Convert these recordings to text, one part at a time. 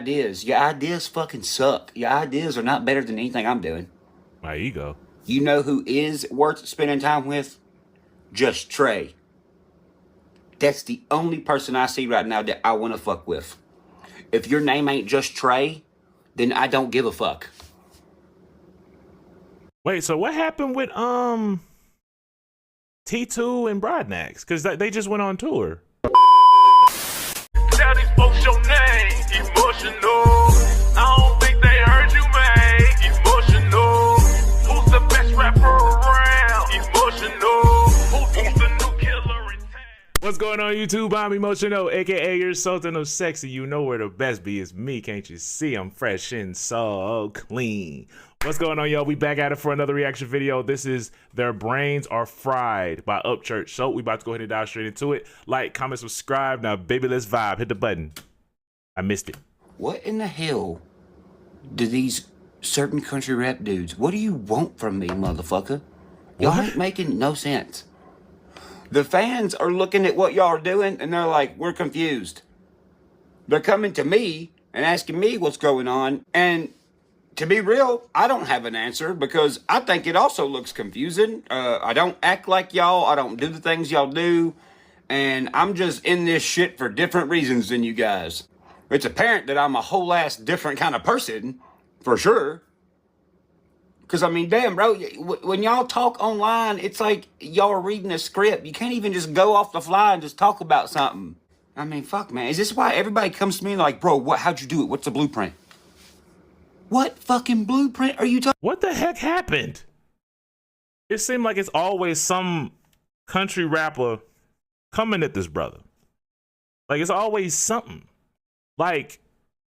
Your ideas fucking suck. Your ideas are not better than anything I'm doing. My ego. You know who is worth spending time with? Just Trey. That's the only person I see right now that I want to fuck with. If your name ain't Just Trey, then I don't give a fuck. Wait, so what happened with T2 and Broadnax? Because they just went on tour. Tell these folks your name, emotional. I don't think they heard you, man. Emotional. Who's the best rapper around? Emotional. Who's the new killer in town? What's going on, YouTube? I'm Emotional, aka your Sultan of Sexy. You know where the best be is me, can't you see? I'm fresh and so clean. What's going on, y'all? We back at it for another reaction video. This is Their Brains Are Fried by Upchurch. So we about to go ahead and dive straight into it. Like, comment, subscribe. Now, baby, let's vibe. Hit the button. I missed it. What in the hell do these certain country rap dudes, what do you want from me, motherfucker? Y'all ain't making no sense. The fans are looking at what y'all are doing and they're like, we're confused. They're coming to me and asking me what's going on, and to be real, I don't have an answer because I think it also looks confusing. I don't act like y'all. I don't do the things y'all do. And I'm just in this shit for different reasons than you guys. It's apparent that I'm a whole ass different kind of person, for sure. Because, I mean, damn, bro, when y'all talk online, it's like y'all are reading a script. You can't even just go off the fly and just talk about something. I mean, fuck, man. Is this why everybody comes to me like, bro, how'd you do it? What's the blueprint? What fucking blueprint are you talking? What the heck happened? It seemed like it's always some country rapper coming at this brother. Like, it's always something. Like,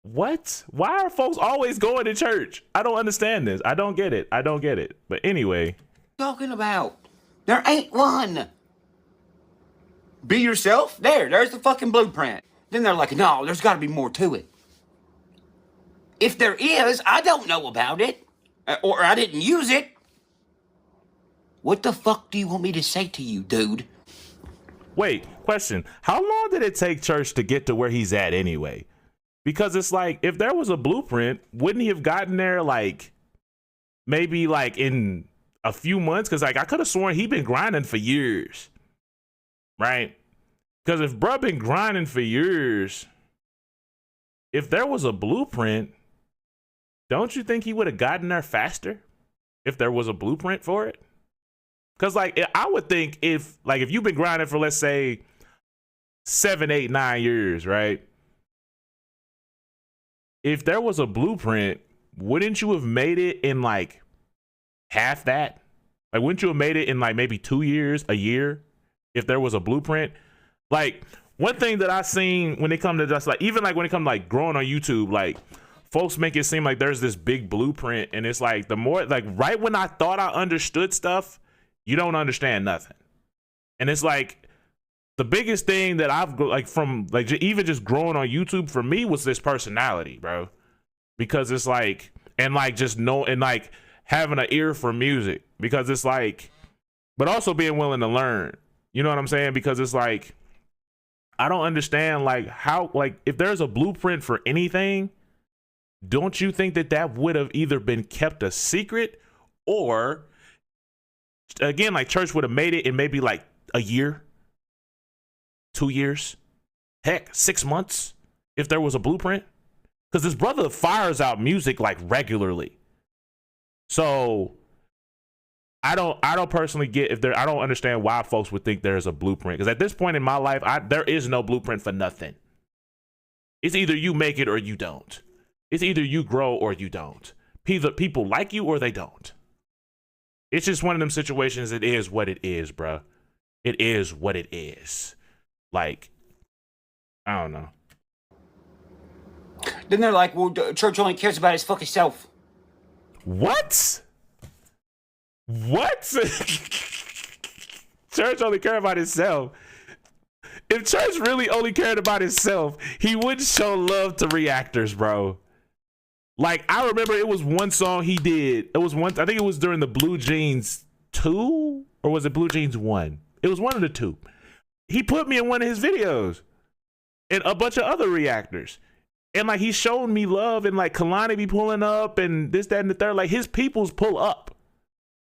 what? Why are folks always going to church? I don't understand this. I don't get it. I don't get it. But anyway. Talking about? There ain't one. Be yourself? There's the fucking blueprint. Then they're like, no, there's got to be more to it. If there is, I don't know about it. Or I didn't use it. What the fuck do you want me to say to you, dude? Wait, question. How long did it take Church to get to where he's at anyway? Because it's like, if there was a blueprint, wouldn't he have gotten there like maybe like in a few months? Because like I could have sworn he'd been grinding for years, right? Because if bruh been grinding for years, if there was a blueprint, don't you think he would have gotten there faster if there was a blueprint for it? Because like I would think if you've been grinding for, let's say, 7, 8, 9 years, right? If there was a blueprint, wouldn't you have made it in like half that? Like, wouldn't you have made it in like maybe 2 years, a year, if there was a blueprint? Like, one thing that I've seen when it comes to just like, even like when it comes to like growing on YouTube, like folks make it seem like there's this big blueprint, and it's like the more, like right when I thought I understood stuff, you don't understand nothing. And it's like the biggest thing that I've like from like even just growing on YouTube for me was this personality, bro. Because it's like, and like just know, and like having an ear for music, because it's like, but also being willing to learn. You know what I'm saying? Because it's like, I don't understand like how, like if there's a blueprint for anything, don't you think that that would have either been kept a secret, or again, like Church would have made it in maybe like a year, 2 years, heck, 6 months, if there was a blueprint? Because this brother fires out music like regularly. So I don't personally get if there, I don't understand why folks would think there's a blueprint. Because at this point in my life, there is no blueprint for nothing. It's either you make it or you don't. It's either you grow or you don't. Either people like you or they don't. It's just one of them situations. It is what it is, bro. It is what it is. Like, I don't know. Then they're like, well, Church only cares about his fucking self. What? What? Church only care about himself. If Church really only cared about himself, he wouldn't show love to reactors, bro. Like, I remember it was one song he did. It was one, I think it was during the Blue Jeans 2, or was it Blue Jeans 1? It was one of the two. He put me in one of his videos and a bunch of other reactors. And like he's showing me love, and like Kalani be pulling up and this, that, and the third. Like his peoples pull up.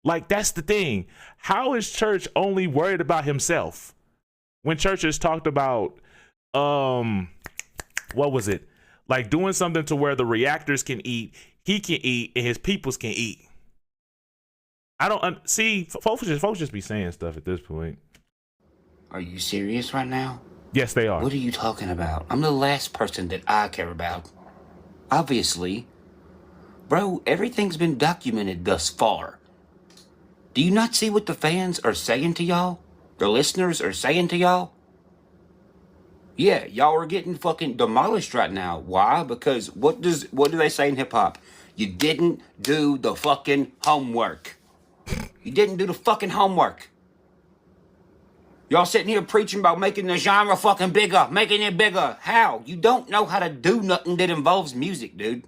Like that's the thing. How is Church only worried about himself when Church has talked about what was it? Like doing something to where the reactors can eat, he can eat, and his peoples can eat. I don't see folks just be saying stuff at this point. Are you serious right now? Yes, they are. What are you talking about? I'm the last person that I care about. Obviously. Bro, everything's been documented thus far. Do you not see what the fans are saying to y'all? The listeners are saying to y'all? Yeah, y'all are getting fucking demolished right now. Why? Because what do they say in hip-hop? You didn't do the fucking homework. You didn't do the fucking homework. Y'all sitting here preaching about making the genre fucking bigger, making it bigger. How? You don't know how to do nothing that involves music, dude.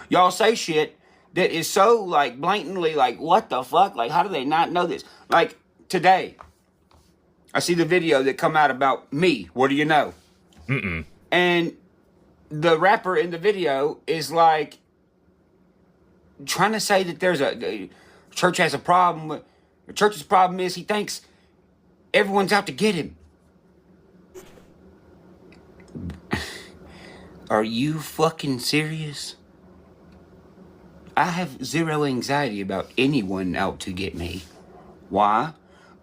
Y'all say shit that is so, like, blatantly, like, what the fuck? Like, how do they not know this? Like, today, I see the video that come out about me. What do you know? And the rapper in the video is, like, trying to say that there's Church has a problem. Church's problem is he thinks everyone's out to get him. Are you fucking serious? I have zero anxiety about anyone out to get me. Why?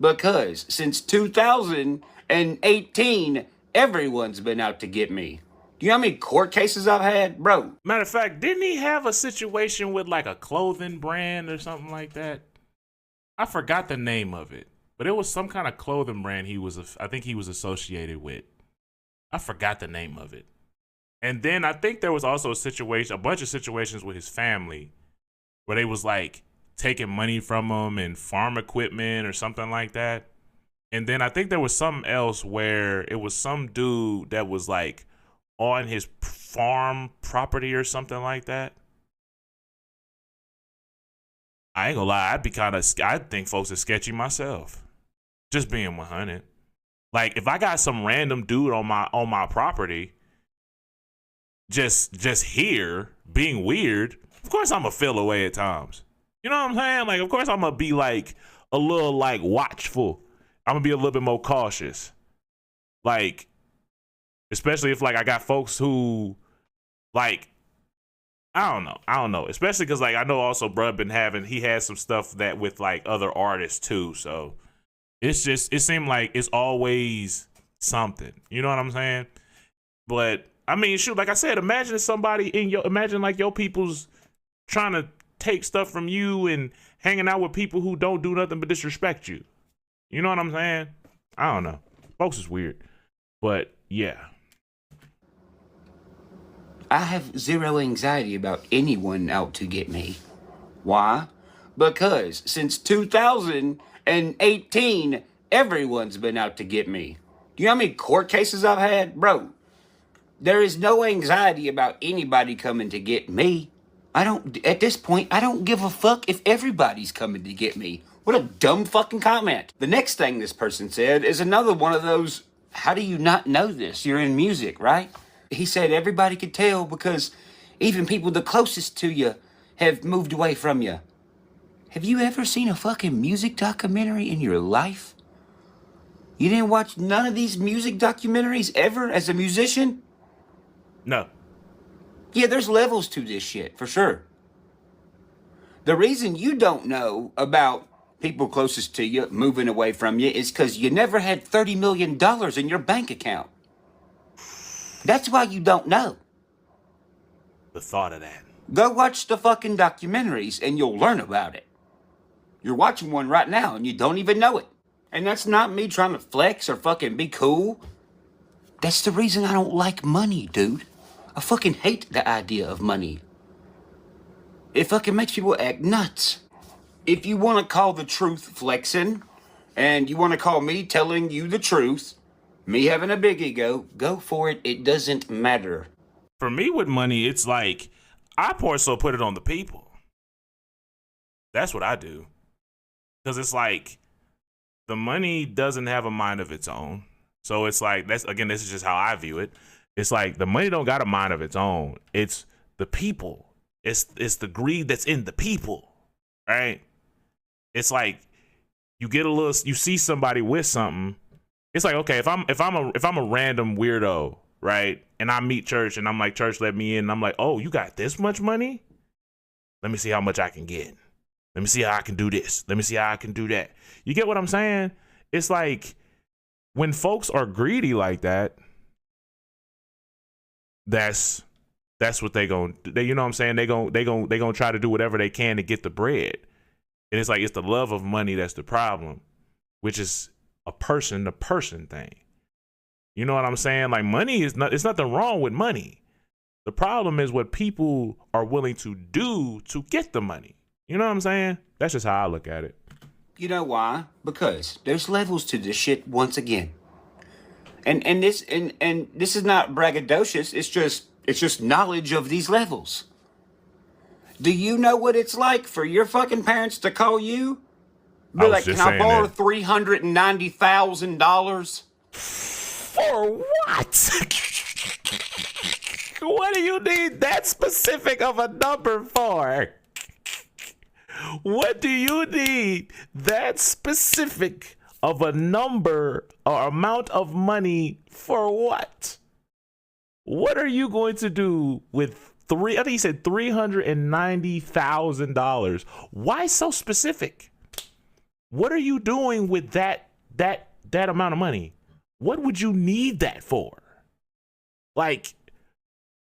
Because since 2018, everyone's been out to get me. Do you know how many court cases I've had? Bro. Matter of fact, didn't he have a situation with like a clothing brand or something like that? I forgot the name of it, but it was some kind of clothing brand I think he was associated with. I forgot the name of it. And then I think there was also a bunch of situations with his family where they was like taking money from him and farm equipment or something like that. And then I think there was something else where it was some dude that was like on his farm property or something like that. I ain't gonna lie, I think folks are sketchy myself. Just being 100. Like if I got some random dude on my property, just here being weird, of course I'm gonna feel away at times. You know what I'm saying? Like of course I'm gonna be like a little like watchful. I'm gonna be a little bit more cautious. Like, especially if like I got folks who like I don't know. Especially because like I know also bruh he had some stuff that with like other artists too. So it seemed like it's always something. You know what I'm saying? But I mean, shoot, like I said, imagine imagine like your people's trying to take stuff from you and hanging out with people who don't do nothing but disrespect you. You know what I'm saying? I don't know. Folks is weird. But yeah. I have zero anxiety about anyone out to get me. Why? Because since 2018, everyone's been out to get me. Do you know how many court cases I've had? Bro, there is no anxiety about anybody coming to get me. At this point, I don't give a fuck if everybody's coming to get me. What a dumb fucking comment. The next thing this person said is another one of those, how do you not know this? You're in music, right? He said everybody could tell because even people the closest to you have moved away from you. Have you ever seen a fucking music documentary in your life? You didn't watch none of these music documentaries ever as a musician? No. Yeah, there's levels to this shit, for sure. The reason you don't know about people closest to you moving away from you is because you never had $30 million in your bank account. That's why you don't know. The thought of that. Go watch the fucking documentaries and you'll learn about it. You're watching one right now and you don't even know it. And that's not me trying to flex or fucking be cool. That's the reason I don't like money, dude. I fucking hate the idea of money. It fucking makes people act nuts. If you want to call the truth flexing, and you want to call me telling you the truth, me having a big ego, go for it. It doesn't matter. For me with money, it's like, I more so put it on the people. That's what I do. Because it's like, the money doesn't have a mind of its own. So it's like, this is just how I view it. It's like the money don't got a mind of its own. It's the people. It's the greed that's in the people, right? It's like you see somebody with something. It's like, okay, if I'm a random weirdo, right? And I meet Church and I'm like, Church, let me in. And I'm like, oh, you got this much money? Let me see how much I can get. Let me see how I can do this. Let me see how I can do that. You get what I'm saying? It's like when folks are greedy like that, that's what they you know what I'm saying? They gonna try to do whatever they can to get the bread. And it's like it's the love of money that's the problem, which is a person to person thing. You know what I'm saying? Like it's nothing wrong with money. The problem is what people are willing to do to get the money. You know what I'm saying? That's just how I look at it. You know why? Because there's levels to this shit once again. And this is not braggadocious, it's just knowledge of these levels. Do you know what it's like for your fucking parents to call you? Be like, can I borrow $390,000? For what? What do you need that specific of a number for? What do you need that specific of a number or amount of money for what? What are you going to do with I think he said $390,000. Why so specific? What are you doing with that amount of money? What would you need that for? Like,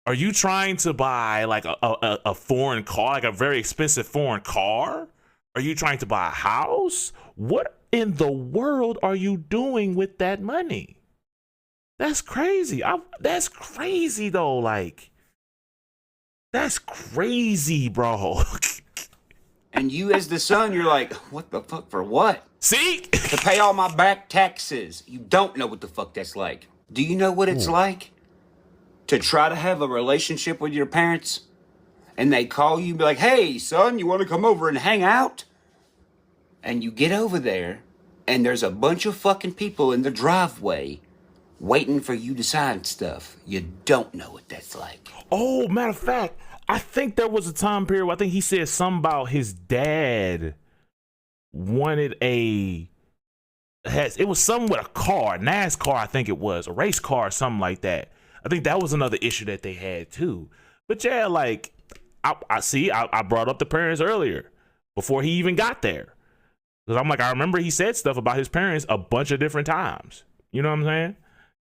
are you trying to buy like a foreign car, like a very expensive foreign car? Are you trying to buy a house? What in the world are you doing with that money? That's crazy. That's crazy though. Like, that's crazy, bro. And you as the son, you're like, what the fuck for what? See? To pay all my back taxes. You don't know what the fuck that's like. Do you know what it's like to try to have a relationship with your parents and they call you and be like, hey, son, you want to come over and hang out? And you get over there and there's a bunch of fucking people in the driveway waiting for you to sign stuff. You don't know what that's like. Oh, matter of fact, I think there was a time period where I think he said something about his dad wanted it was something with a car, NASCAR, I think it was, a race car or something like that. I think that was another issue that they had too. But yeah, like, I brought up the parents earlier before he even got there. Because I'm like, I remember he said stuff about his parents a bunch of different times. You know what I'm saying?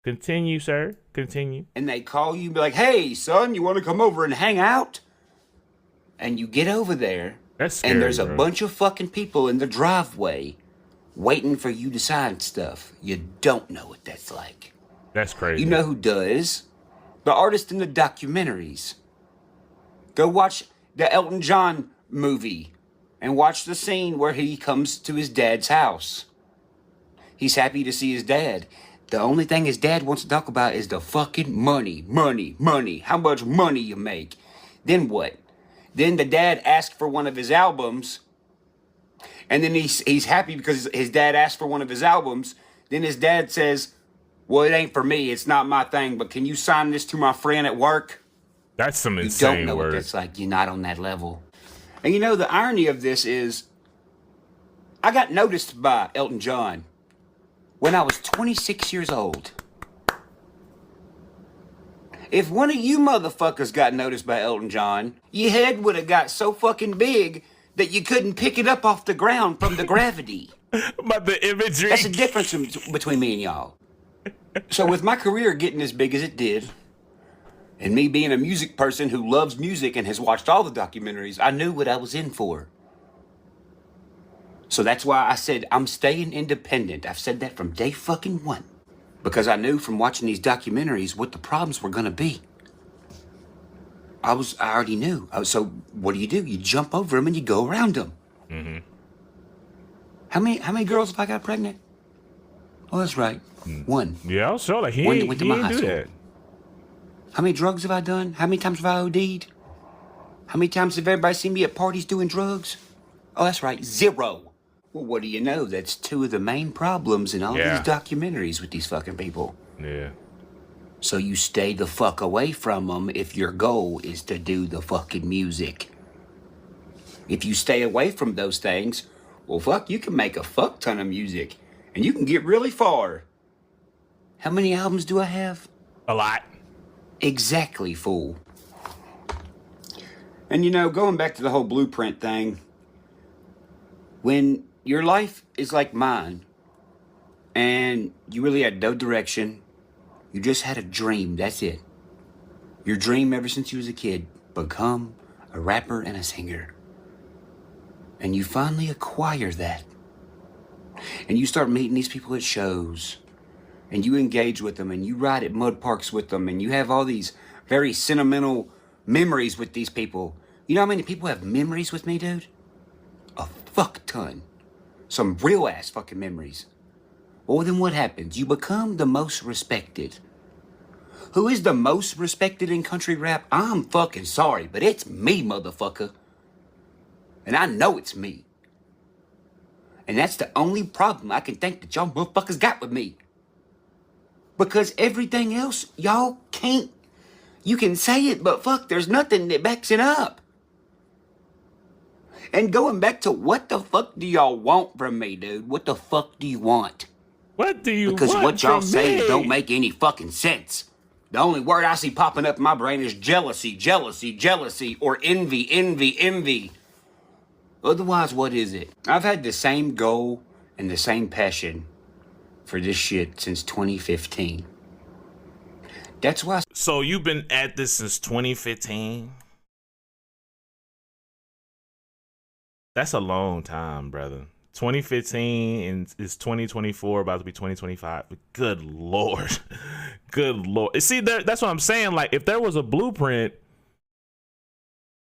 Continue, sir. Continue. And they call you and be like, hey, son, you want to come over and hang out? And you get over there. That's scary, and there's a bro. bunch of fucking people in the driveway waiting for you to sign stuff. You don't know what that's like. That's crazy. You know who does? The artist in the documentaries. Go watch the Elton John movie and watch the scene where he comes to his dad's house. He's happy to see his dad. The only thing his dad wants to talk about is the fucking money. How much money you make. Then what? Then the dad asked for one of his albums. And then he's happy because his dad asked for one of his albums. Then his dad says, well, it ain't for me. It's not my thing. But can you sign this to my friend at work? That's some You insane don't know word. what that's like. You're not on that level. And you know, the irony of this is, I got noticed by Elton John when I was 26 years old. If one of you motherfuckers got noticed by Elton John, your head would have got so fucking big that you couldn't pick it up off the ground from the gravity. But the imagery. That's the difference between me and y'all. So with my career getting as big as it did, and me being a music person who loves music and has watched all the documentaries, I knew what I was in for. So that's why I said I'm staying independent. I've said that from day fucking one. Because I knew from watching these documentaries what the problems were gonna be. I already knew. So what do? You jump over them and you go around them. Mm-hmm. How many girls have I got pregnant? Oh, that's right. One. Yeah, I'll show that. He One that ain't, went to he my ain't high do school. that. How many drugs have I done? How many times have I OD'd? How many times have everybody seen me at parties doing drugs? Oh, that's right, 0. Well, what do you know? That's 2 of the main problems in all these documentaries with these fucking people. Yeah. So you stay the fuck away from them if your goal is to do the fucking music. If you stay away from those things, well, fuck, you can make a fuck ton of music. And you can get really far. How many albums do I have? A lot. Exactly, fool. And you know, going back to the whole blueprint thing, when your life is like mine, and you really had no direction, you just had a dream, that's it. Your dream ever since you was a kid, become a rapper and a singer. And you finally acquire that. And you start meeting these people at shows. And you engage with them, and you ride at mud parks with them, and you have all these very sentimental memories with these people. You know how many people have memories with me, dude? A fuck ton. Some real ass fucking memories. Well, then what happens? You become the most respected. Who is the most respected in country rap? I'm fucking sorry, but it's me, motherfucker. And I know it's me. And that's the only problem I can think that y'all motherfuckers got with me. Because everything else, y'all can't. You can say it, but fuck, there's nothing that backs it up. And going back to what the fuck do y'all want from me, dude? What the fuck do you want? What do you Because want what y'all from say me? don't make any fucking sense. The only word I see popping up in my brain is jealousy, jealousy, jealousy, or envy, envy, envy. Otherwise, what is it? I've had the same goal and the same passion for this shit since 2015. That's why. So you've been at this since 2015? That's a long time, brother. 2015 and it's 2024, about to be 2025. Good Lord. Good Lord. See, that's what I'm saying. Like, if there was a blueprint,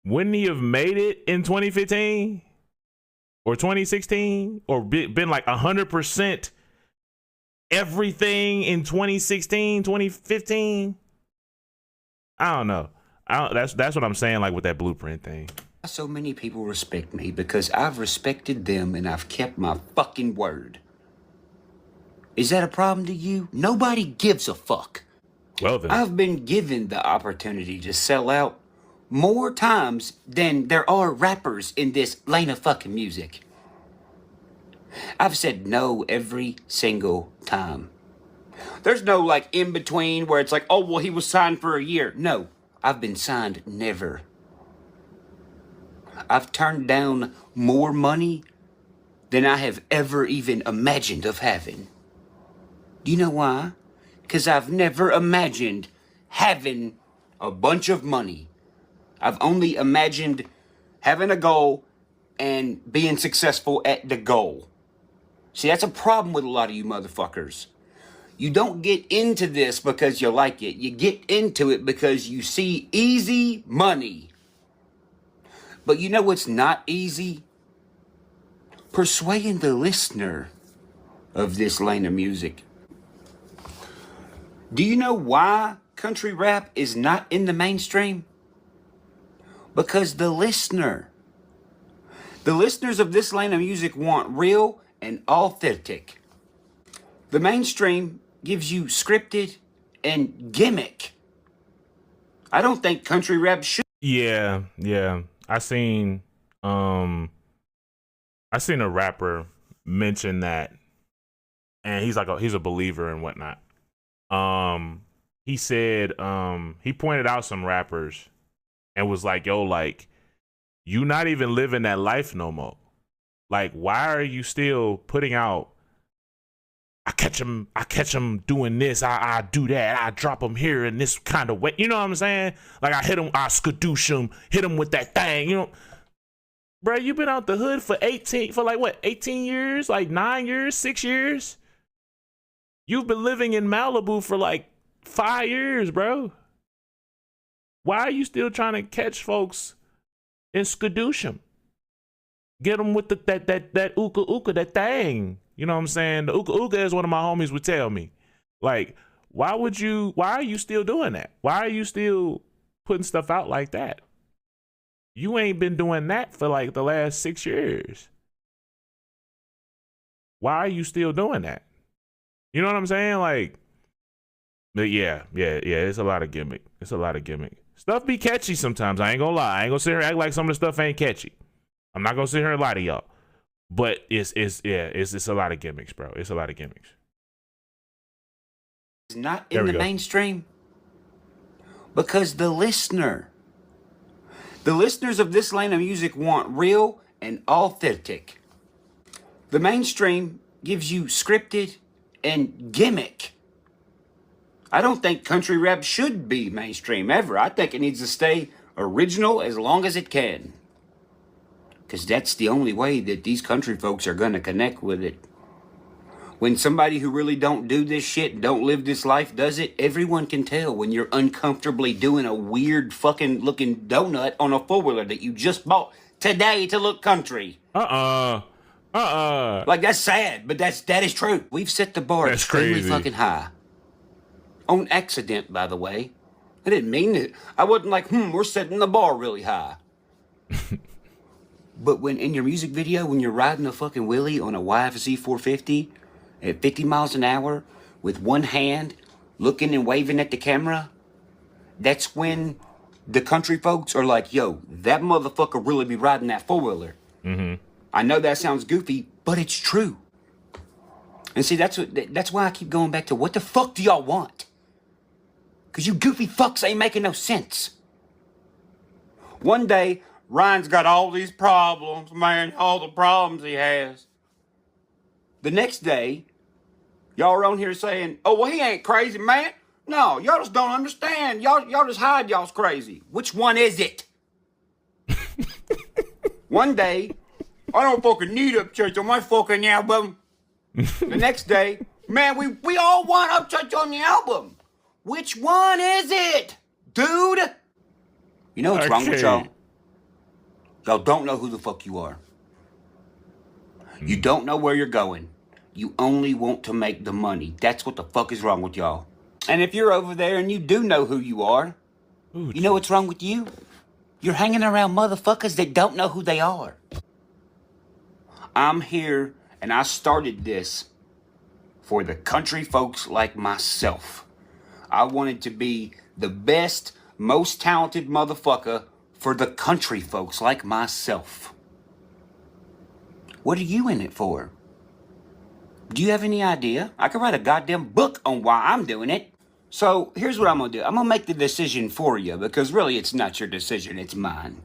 wouldn't he have made it in 2015 or 2016 or been like 100% everything in 2016, 2015? I don't know. That's what I'm saying, like with that blueprint thing. So many people respect me because I've respected them and I've kept my fucking word. Is that a problem to you? Nobody gives a fuck. Well then. I've been given the opportunity to sell out more times than there are rappers in this lane of fucking music. I've said no every single time. There's no like in between where it's like, oh, well, he was signed for a year. No, I've been signed never. I've turned down more money than I have ever even imagined of having. Do you know why? Because I've never imagined having a bunch of money. I've only imagined having a goal and being successful at the goal. See, that's a problem with a lot of you motherfuckers. You don't get into this because you like it. You get into it because you see easy money. But you know what's not easy? Persuading the listener of this lane of music. Do you know why country rap is not in the mainstream? Because the listeners of this lane of music want real and authentic. The mainstream gives you scripted and gimmick. I don't think country rap should. Yeah. I seen a rapper mention that, and he's a believer and whatnot. He said he pointed out some rappers and was like, yo, like, you not even living that life no more. Like, why are you still putting out, I catch him doing this, I do that, I drop him here in this kind of way. You know what I'm saying? Like, I hit him, I skadoosh him, hit him with that thing, you know. Bro, you been out the hood for 18 years, like 9 years, 6 years? You've been living in Malibu for like 5 years, bro. Why are you still trying to catch folks and skadoosh them? Get them with that ooka, that thing. You know what I'm saying? The ooka, as one of my homies would tell me. Like, why are you still doing that? Why are you still putting stuff out like that? You ain't been doing that for like the last 6 years. Why are you still doing that? You know what I'm saying? Like, But yeah, it's a lot of gimmick. It's a lot of gimmick. Stuff be catchy sometimes. I ain't gonna lie. I ain't gonna sit here and act like some of the stuff ain't catchy. I'm not gonna sit here and lie to y'all. But it's a lot of gimmicks, bro. It's a lot of gimmicks. It's not in the mainstream because the listeners of this lane of music want real and authentic. The mainstream gives you scripted and gimmick. I don't think country rap should be mainstream ever. I think it needs to stay original as long as it can. Because that's the only way that these country folks are going to connect with it. When somebody who really don't do this shit, don't live this life, does it, everyone can tell when you're uncomfortably doing a weird fucking looking donut on a four-wheeler that you just bought today to look country. Like, that's sad, but that is true. We've set the bar extremely fucking high. On accident, by the way. I didn't mean it. I wasn't like, we're setting the bar really high. But when in your music video, when you're riding a fucking wheelie on a YFZ 450 at 50 miles an hour with one hand looking and waving at the camera, that's when the country folks are like, yo, that motherfucker really be riding that four-wheeler. Mm-hmm. I know that sounds goofy, but it's true. And see, that's why I keep going back to what the fuck do y'all want? Because you goofy fucks ain't making no sense. One day, Ryan's got all these problems, man, all the problems he has. The next day, y'all are on here saying, oh, well, he ain't crazy, man. No, y'all just don't understand. Y'all just hide y'all's crazy. Which one is it? One day, I don't fucking need Upchurch on my fucking album. The next day, man, we all want Upchurch on the album. Which one is it, dude? You know what's wrong with y'all? Y'all don't know who the fuck you are. You don't know where you're going. You only want to make the money. That's what the fuck is wrong with y'all. And if you're over there and you do know who you are, you know what's wrong with you? You're hanging around motherfuckers that don't know who they are. I'm here and I started this for the country folks like myself. I wanted to be the best, most talented motherfucker for the country folks like myself. What are you in it for? Do you have any idea? I could write a goddamn book on why I'm doing it. So here's what I'm gonna do. I'm gonna make the decision for you because really it's not your decision, it's mine.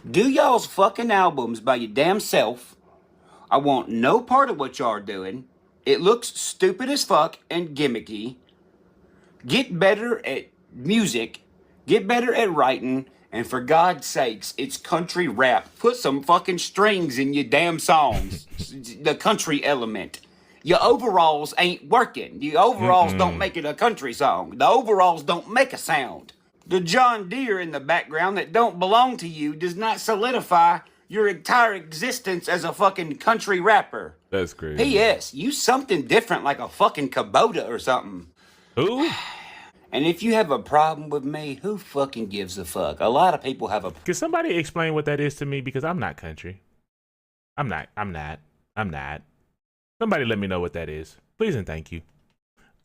Do y'all's fucking albums by your damn self. I want no part of what y'all are doing. It looks stupid as fuck and gimmicky. Get better at music. Get better at writing. And for God's sakes, it's country rap. Put some fucking strings in your damn songs. The country element. Your overalls ain't working. The overalls don't make it a country song. The overalls don't make a sound. The John Deere in the background that don't belong to you does not solidify your entire existence as a fucking country rapper. That's crazy. P.S. Use something different like a fucking Kubota or something. Who? And if you have a problem with me, who fucking gives a fuck? A lot of people have a... Can somebody explain what that is to me? Because I'm not country. I'm not. Somebody let me know what that is. Please and thank you.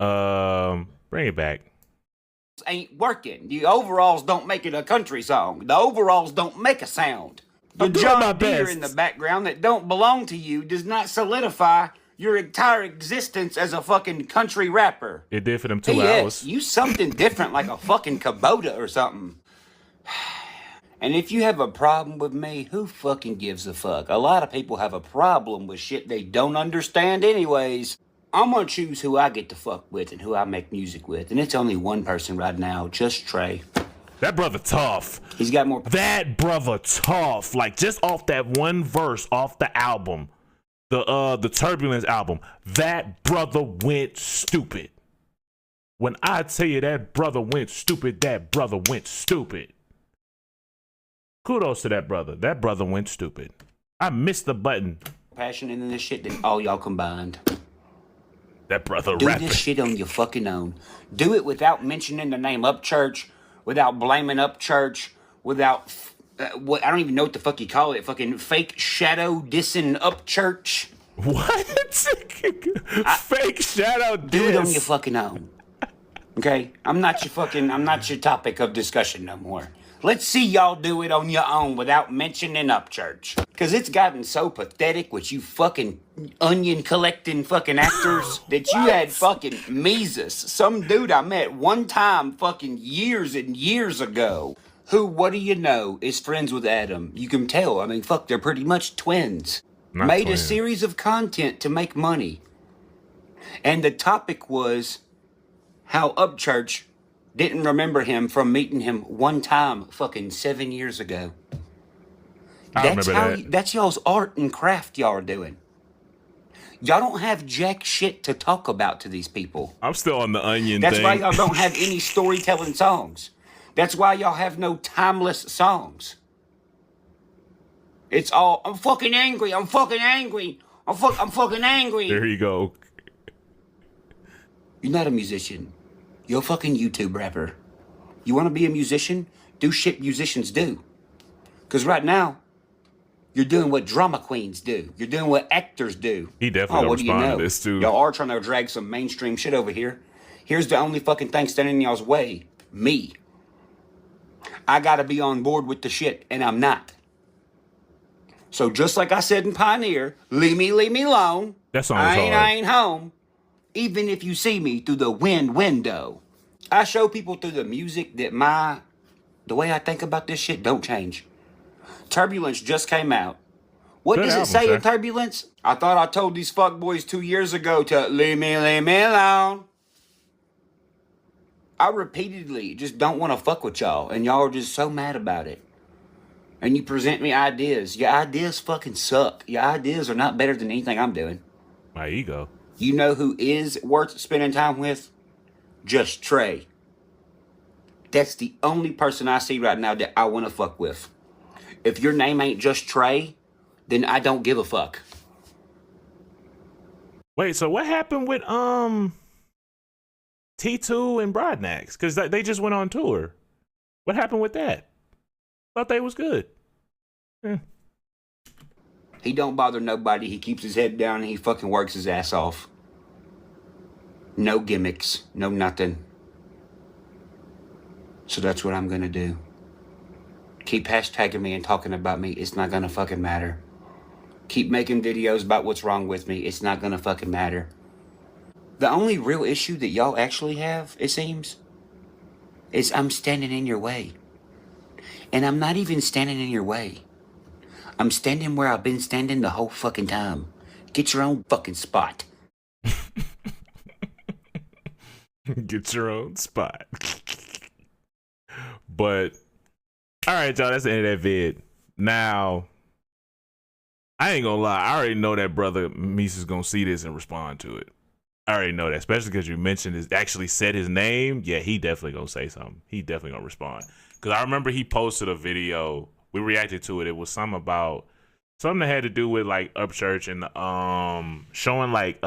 Bring it back. Ain't working. The overalls don't make it a country song. The overalls don't make a sound. The John Deere in the background that don't belong to you does not solidify your entire existence as a fucking country rapper. It did for them 2 hours. Use something different like a fucking Kubota or something. And if you have a problem with me, who fucking gives a fuck? A lot of people have a problem with shit they don't understand anyways. I'm gonna choose who I get to fuck with and who I make music with. And it's only one person right now, just Trey. That brother tough. He's got more... That brother tough. Like, just off that one verse off the album, the Turbulence album, that brother went stupid. When I tell you that brother went stupid, that brother went stupid. Kudos to that brother. That brother went stupid. I missed the button. Passion in this shit than all y'all combined. That brother Do rapping. this shit on your fucking own. Do it without mentioning the name Upchurch, without blaming Upchurch, without... what I don't even know what the fuck you call it. Fucking fake shadow dissing Upchurch. What? Fake shadow diss. Do it on your fucking own. Okay? I'm not your topic of discussion no more. Let's see y'all do it on your own without mentioning Upchurch. Cause it's gotten so pathetic with you fucking onion collecting fucking actors that you had fucking Mises, some dude I met one time fucking years and years ago, who, what do you know, is friends with Adam. You can tell, I mean, fuck, they're pretty much twins. Not Made twins. a series of content to make money. And the topic was how Upchurch didn't remember him from meeting him one time fucking 7 years ago. I remember that. That's y'all's art and craft y'all are doing. Y'all don't have jack shit to talk about to these people. I'm still on the onion That's thing. why y'all don't have any storytelling songs. That's why y'all have no timeless songs. It's all, I'm fucking angry, I'm fucking angry, I'm fucking angry. There you go. You're not a musician. You're a fucking YouTube rapper. You want to be a musician? Do shit musicians do. Because right now, you're doing what drama queens do. You're doing what actors do. He definitely don't what do you respond know? to this, too. Y'all are trying to drag some mainstream shit over here. Here's the only fucking thing standing in y'all's way. Me. I gotta be on board with the shit, and I'm not. So just like I said in Pioneer, leave me alone. That song was hard. I ain't home. Even if you see me through the window. I show people through the music that the way I think about this shit don't change. Turbulence just came out. What Good does it album, say sir. in Turbulence? I thought I told these fuckboys 2 years ago to leave me alone. I repeatedly just don't want to fuck with y'all, and y'all are just so mad about it. And you present me ideas. Your ideas fucking suck. Your ideas are not better than anything I'm doing. My ego. You know who is worth spending time with? Just Trey. That's the only person I see right now that I want to fuck with. If your name ain't Just Trey, then I don't give a fuck. Wait, so what happened with T2 and Broadnax? Because they just went on tour. What happened with that? Thought they was good. He don't bother nobody. He keeps his head down and he fucking works his ass off. No gimmicks. No nothing. So that's what I'm gonna do. Keep hashtagging me and talking about me. It's not gonna fucking matter. Keep making videos about what's wrong with me. It's not gonna fucking matter. The only real issue that y'all actually have, it seems, is I'm standing in your way. And I'm not even standing in your way. I'm standing where I've been standing the whole fucking time. Get your own fucking spot. Get your own spot. But, all right, y'all, that's the end of that vid. Now, I ain't gonna lie. I already know that brother Mises gonna see this and respond to it. I already know that, especially because you mentioned his, actually said his name. Yeah, he definitely gonna say something. He definitely gonna respond. Because I remember he posted a video. We reacted to it. It was something that had to do with like Upchurch and showing like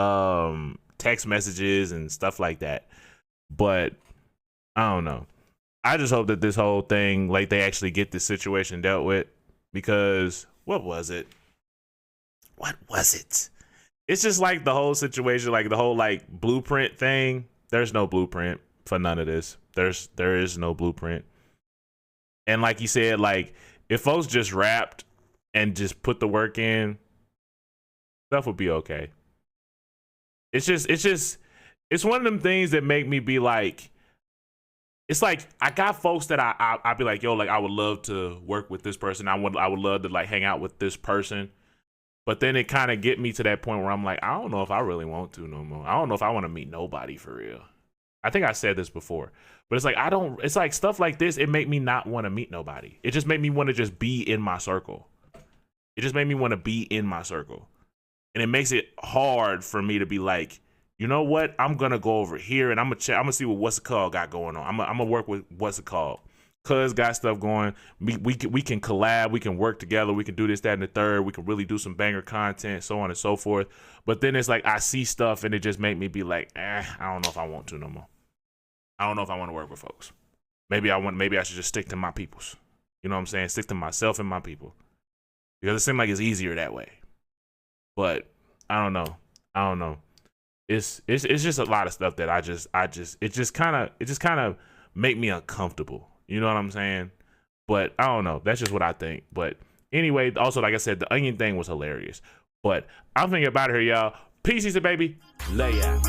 text messages and stuff like that. But I don't know. I just hope that this whole thing, like, they actually get this situation dealt with, because what was it? It's just like the whole situation, like the whole like blueprint thing. There's no blueprint for none of this. There is no blueprint. And like you said, like, if folks just rapped and just put the work in, stuff would be okay. It's one of them things that make me be like, it's like, I got folks that I'd be like, yo, like, I would love to work with this person. I would love to like hang out with this person. But then it kind of get me to that point where I'm like, I don't know if I really want to no more. I don't know if I want to meet nobody for real. I think I said this before, but it's like, it's like stuff like this. It make me not want to meet nobody. It just made me want to just be in my circle. It just made me want to be in my circle. And it makes it hard for me to be like, you know what? I'm going to go over here and I'm going to see what What's It Called got going on. I'm going to work with What's It Called. Cuz got stuff going. We can collab. We can work together. We can do this, that, and the third. We can really do some banger content, so on and so forth. But then it's like, I see stuff and it just make me be like, I don't know if I want to no more. I don't know if I want to work with folks. Maybe I should just stick to my peoples. You know what I'm saying? Stick to myself and my people. Because it seems like it's easier that way. But I don't know. it's just a lot of stuff that it just kind of make me uncomfortable. You know what I'm saying? But I don't know. That's just what I think. But anyway, also like I said, the onion thing was hilarious. But I'm thinking about it here, y'all. Peace, baby. Lay out.